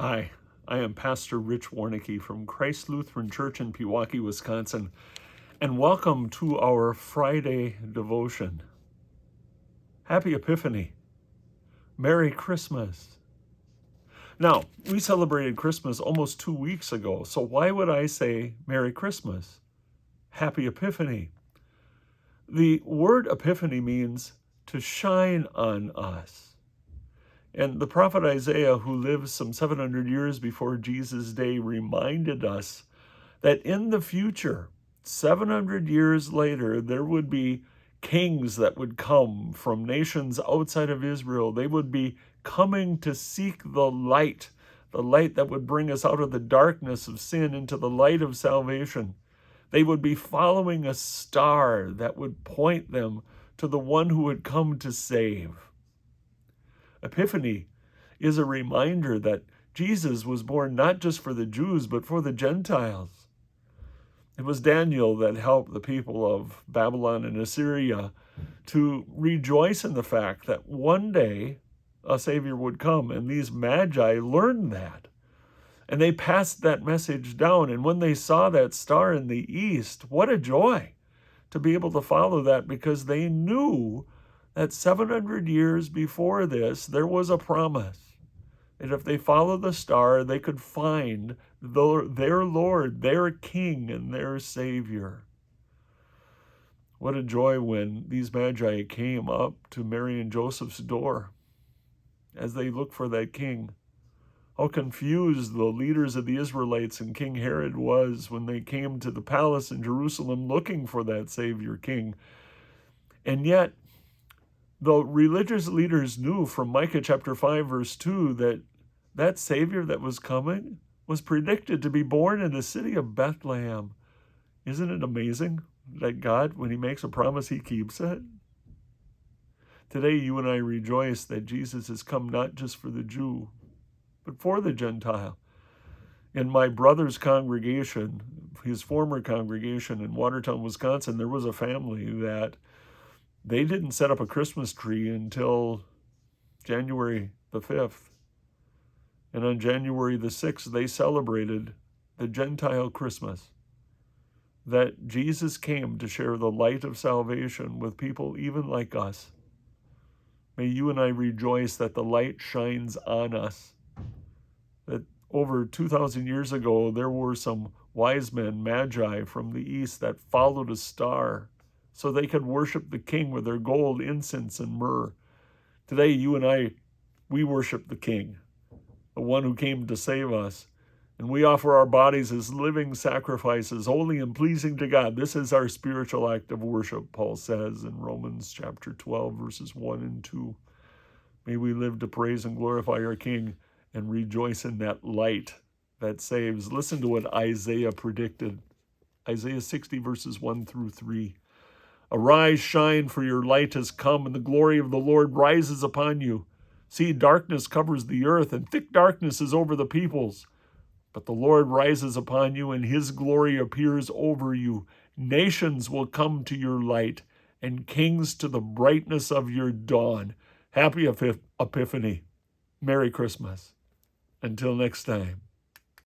Hi, I am Pastor Rich Warnecke from Christ Lutheran Church in Pewaukee, Wisconsin, and welcome to our Friday devotion. Happy Epiphany. Merry Christmas. Now, we celebrated Christmas almost 2 weeks ago, so why would I say Merry Christmas? Happy Epiphany. The word epiphany means to shine on us. And the prophet Isaiah, who lived some 700 years before Jesus' day, reminded us that in the future, 700 years later, there would be kings that would come from nations outside of Israel. They would be coming to seek the light that would bring us out of the darkness of sin into the light of salvation. They would be following a star that would point them to the one who would come to save. Epiphany is a reminder that Jesus was born not just for the Jews, but for the Gentiles. It was Daniel that helped the people of Babylon and Assyria to rejoice in the fact that one day a Savior would come, and these magi learned that. And they passed that message down, and when they saw that star in the east, what a joy to be able to follow that, because they knew that 700 years before this, there was a promise that if they followed the star, they could find their Lord, their King, and their Savior. What a joy when these magi came up to Mary and Joseph's door as they looked for that King. How confused the leaders of the Israelites and King Herod was when they came to the palace in Jerusalem looking for that Savior King. And yet, the religious leaders knew from Micah chapter 5, verse 2, that that Savior that was coming was predicted to be born in the city of Bethlehem. Isn't it amazing that God, when he makes a promise, he keeps it? Today, you and I rejoice that Jesus has come not just for the Jew, but for the Gentile. In my brother's congregation, his former congregation in Watertown, Wisconsin, there was a family that they didn't set up a Christmas tree until January the 5th. And on January the 6th, they celebrated the Gentile Christmas, that Jesus came to share the light of salvation with people even like us. May you and I rejoice that the light shines on us, that over 2,000 years ago, there were some wise men, magi from the east, that followed a star so they could worship the King with their gold, incense, and myrrh. Today, you and I, we worship the King, the one who came to save us. And we offer our bodies as living sacrifices, holy and pleasing to God. This is our spiritual act of worship, Paul says in Romans chapter 12, verses 1 and 2. May we live to praise and glorify our King and rejoice in that light that saves. Listen to what Isaiah predicted. Isaiah 60, verses 1 through 3. Arise, shine, for your light has come, and the glory of the Lord rises upon you. See, darkness covers the earth, and thick darkness is over the peoples. But the Lord rises upon you, and his glory appears over you. Nations will come to your light, and kings to the brightness of your dawn. Happy Epiphany. Merry Christmas. Until next time.